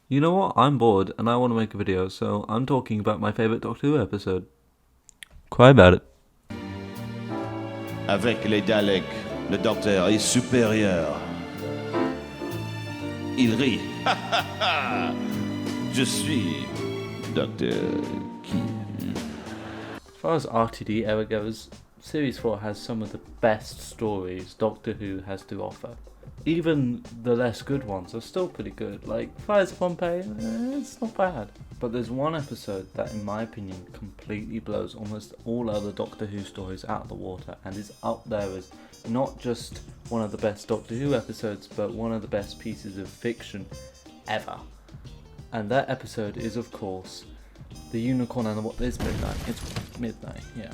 You know what? I'm bored and I want to make a video, so I'm talking about my favourite Doctor Who episode. Cry about it. Avec les Daleks, le docteur est supérieur. Il rit. Je suis Docteur Qui. As far as RTD ever goes, Series 4 has some of the best stories Doctor Who has to offer. Even the less good ones are still pretty good, like Fires of Pompeii, it's not bad. But there's one episode that, in my opinion, completely blows almost all other Doctor Who stories out of the water and is up there as not just one of the best Doctor Who episodes, but one of the best pieces of fiction ever. And that episode is, of course, The Unicorn and the What Is Midnight. It's midnight, yeah.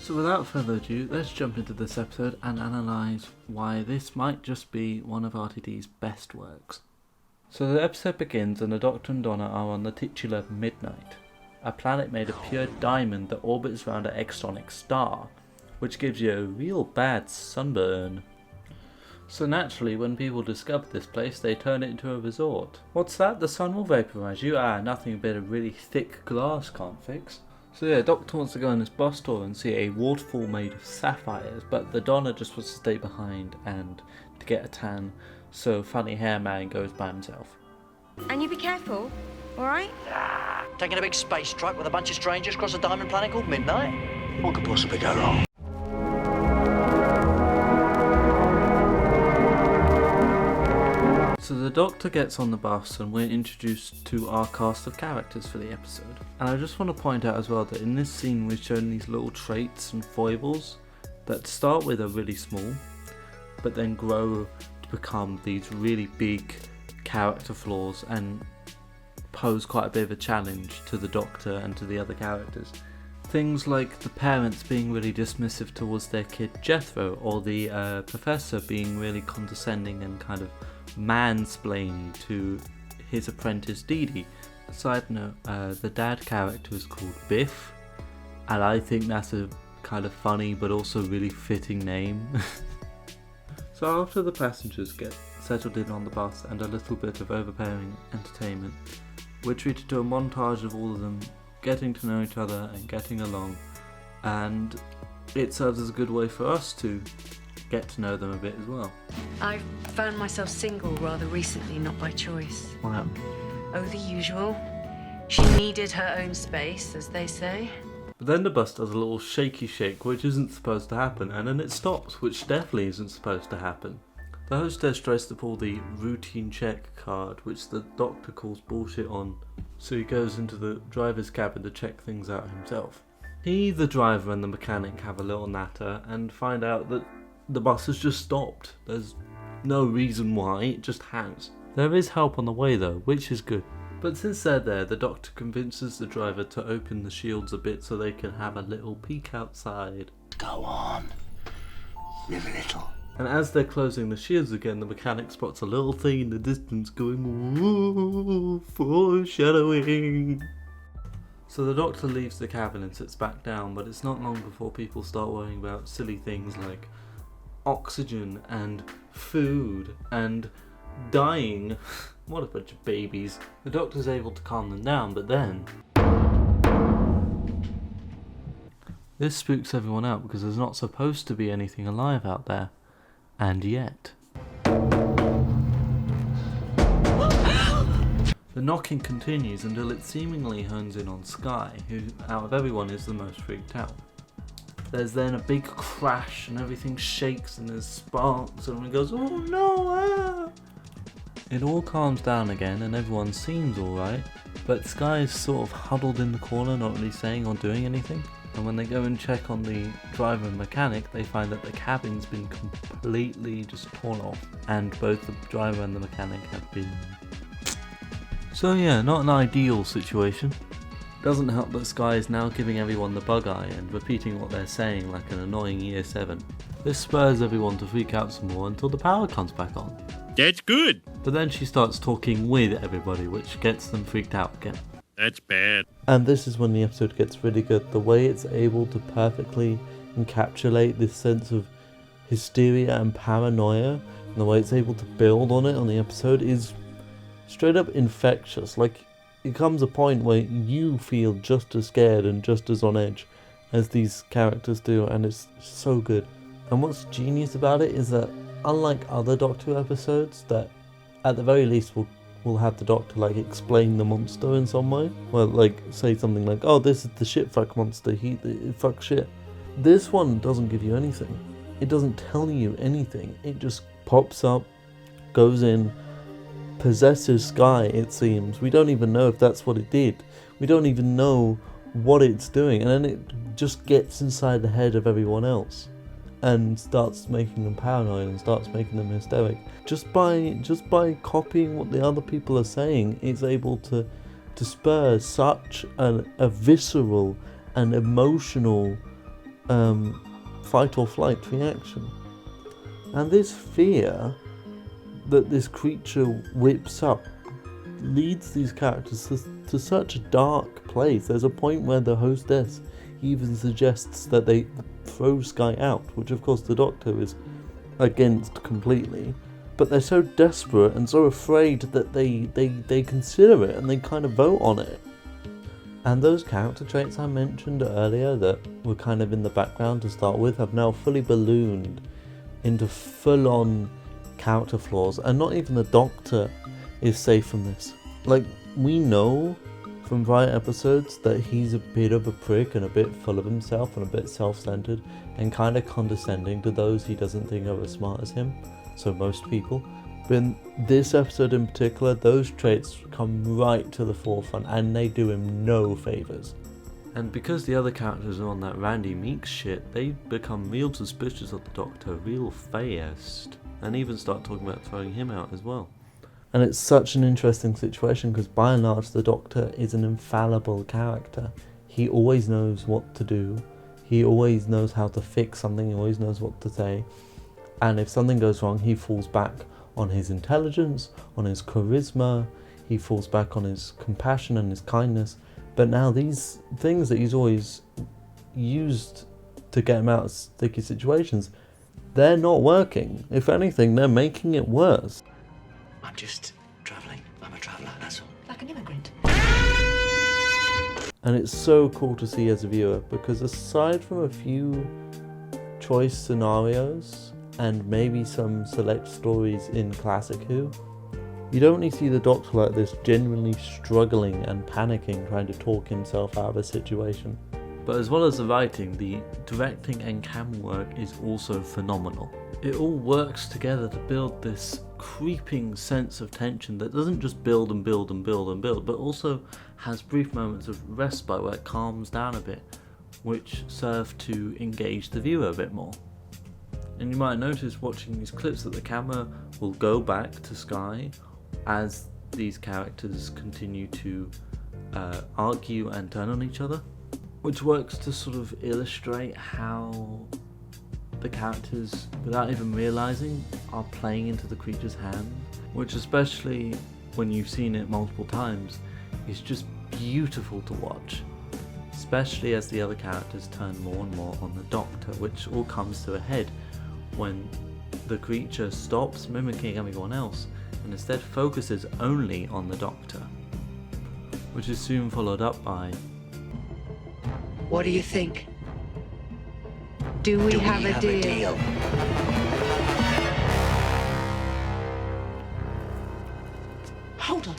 So without further ado, let's jump into this episode and analyse why this might just be one of RTD's best works. So the episode begins and the Doctor and Donna are on the titular Midnight, a planet made of pure diamond that orbits around an exotic star, which gives you a real bad sunburn. So naturally, when people discover this place, they turn it into a resort. What's that? The sun will vaporise you? Nothing a bit of really thick glass can't fix. So yeah, Doctor wants to go on this bus tour and see a waterfall made of sapphires, but the Donna just wants to stay behind and to get a tan, so Funny Hair Man goes by himself. And you be careful, alright? Taking a big space truck with a bunch of strangers across a diamond planet called Midnight? What could possibly go wrong? So the Doctor gets on the bus and we're introduced to our cast of characters for the episode. And I just want to point out as well that in this scene we're shown these little traits and foibles that to start with are really small, but then grow to become these really big character flaws and pose quite a bit of a challenge to the Doctor and to the other characters. Things like the parents being really dismissive towards their kid Jethro, or the professor being really condescending and kind of mansplaining to his apprentice Dee Dee. Side note, the dad character is called Biff, and I think that's a kind of funny but also really fitting name. So after the passengers get settled in on the bus and a little bit of overbearing entertainment, we're treated to a montage of all of them getting to know each other and getting along, and it serves as a good way for us to get to know them a bit as well. I've found myself single rather recently, not by choice. Wow. Oh, the usual. She needed her own space, as they say. But then the bus does a little shaky shake, which isn't supposed to happen, and then it stops, which definitely isn't supposed to happen. The hostess tries to pull the routine check card, which the Doctor calls bullshit on, so he goes into the driver's cabin to check things out himself. He, the driver, and the mechanic have a little natter and find out that the bus has just stopped. There's no reason why, it just has. There is help on the way though, which is good. But since they're there, the Doctor convinces the driver to open the shields a bit so they can have a little peek outside. Go on. Live a little. And as they're closing the shields again, the mechanic spots a little thing in the distance going, "Whoa, foreshadowing." So the Doctor leaves the cabin and sits back down, but it's not long before people start worrying about silly things like oxygen and food and dying. What a bunch of babies. The Doctor's able to calm them down, but then this spooks everyone out because there's not supposed to be anything alive out there. And yet the knocking continues until it seemingly hones in on Sky, who out of everyone is the most freaked out. There's then a big crash and everything shakes and there's sparks and everyone goes, "Oh no!" It all calms down again and everyone seems alright, but Sky is sort of huddled in the corner, not really saying or doing anything. And when they go and check on the driver and mechanic, they find that the cabin's been completely just torn off, and both the driver and the mechanic have been... So yeah, not an ideal situation. Doesn't help that Sky is now giving everyone the bug eye and repeating what they're saying like an annoying year 7. This spurs everyone to freak out some more until the power comes back on. That's good. But then she starts talking with everybody, which gets them freaked out again. That's bad. And this is when the episode gets really good. The way it's able to perfectly encapsulate this sense of hysteria and paranoia, and the way it's able to build on it on the episode is straight up infectious. Like, it comes a point where you feel just as scared and just as on edge as these characters do, and it's so good. And what's genius about it is that, unlike other Doctor Who episodes that at the very least will have the Doctor like explain the monster in some way, well, like say something like, oh, this is the shitfuck monster, he fuck shit. This one doesn't give you anything. It doesn't tell you anything. It just pops up, goes in, possesses Skye, it seems. We don't even know if that's what it did. We don't even know what it's doing, and then it just gets inside the head of everyone else and starts making them paranoid and starts making them hysteric. Just by copying what the other people are saying, it's able to spur such a visceral and emotional fight or flight reaction. And this fear that this creature whips up leads these characters to such a dark place. There's a point where the hostess even suggests that they throw Skye out, which of course the Doctor is against completely, but they're so desperate and so afraid that they consider it and they kind of vote on it. And those character traits I mentioned earlier that were kind of in the background to start with have now fully ballooned into full-on character flaws, and not even the Doctor is safe from this. Like, we know from prior episodes that he's a bit of a prick and a bit full of himself and a bit self-centered and kind of condescending to those he doesn't think are as smart as him, so most people. But in this episode in particular, those traits come right to the forefront and they do him no favours. And because the other characters are on that Randy Meeks shit, they become real suspicious of the Doctor real fast, and even start talking about throwing him out as well. And it's such an interesting situation because by and large the Doctor is an infallible character. He always knows what to do, he always knows how to fix something, he always knows what to say, and if something goes wrong he falls back on his intelligence, on his charisma, he falls back on his compassion and his kindness. But now these things that he's always used to get him out of sticky situations, they're not working. If anything, they're making it worse. I'm just travelling. I'm a traveller, that's all. Like an immigrant. And it's so cool to see as a viewer, because aside from a few choice scenarios and maybe some select stories in Classic Who, you don't really see the Doctor like this, genuinely struggling and panicking, trying to talk himself out of a situation. But as well as the writing, the directing and camera work is also phenomenal. It all works together to build this creeping sense of tension that doesn't just build and build and build and build, but also has brief moments of respite where it calms down a bit, which serve to engage the viewer a bit more. And you might notice watching these clips that the camera will go back to Skye as these characters continue to argue and turn on each other, which works to sort of illustrate how the characters, without even realising, are playing into the creature's hand, which, especially when you've seen it multiple times, is just beautiful to watch, especially as the other characters turn more and more on the Doctor, which all comes to a head when the creature stops mimicking everyone else and instead focuses only on the Doctor, which is soon followed up by, What do you think? Do we have a deal? Hold on.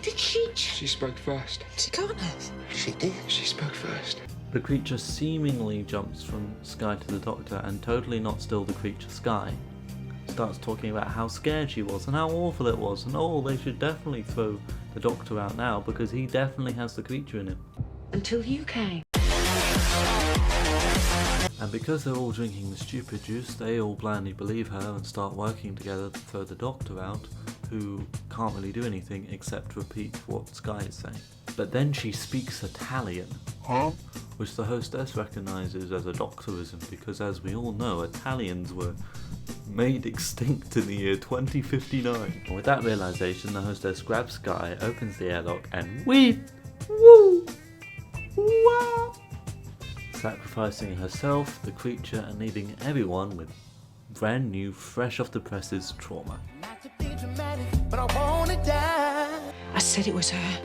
Did she? She spoke first. She can't have. She did. She spoke first. The creature seemingly jumps from Skye to the Doctor and totally not still the creature Skye. Starts talking about how scared she was and how awful it was, and oh, they should definitely throw the Doctor out now because he definitely has the creature in him. Until you came. And because they're all drinking the stupid juice, they all blindly believe her and start working together to throw the Doctor out, who can't really do anything except repeat what Skye is saying. But then she speaks Italian, which the hostess recognises as a Doctorism because, as we all know, Italians were made extinct in the year 2059. And with that realisation, the hostess grabs Skye, opens the airlock, and sacrificing herself, the creature, and leaving everyone with brand new, fresh off the presses trauma. Not to be dramatic, but I wanna die. said it was her.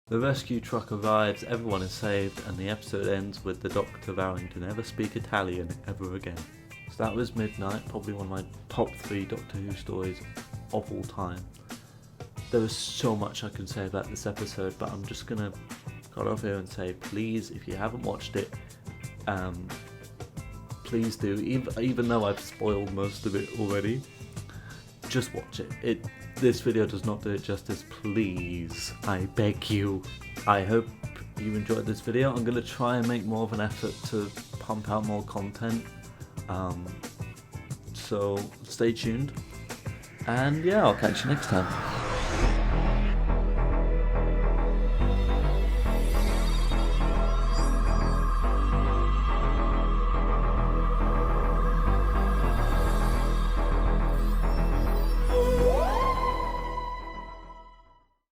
The rescue truck arrives, everyone is saved, and the episode ends with the Doctor vowing to never speak Italian ever again. So that was Midnight, probably one of my top 3 Doctor Who stories of all time. There is so much I can say about this episode, but I'm just gonna cut off here and say, please, if you haven't watched it, please do, even though I've spoiled most of it already, just watch it. This video does not do it justice, please, I beg you. I hope you enjoyed this video. I'm going to try and make more of an effort to pump out more content, so stay tuned, and yeah, I'll catch you next time.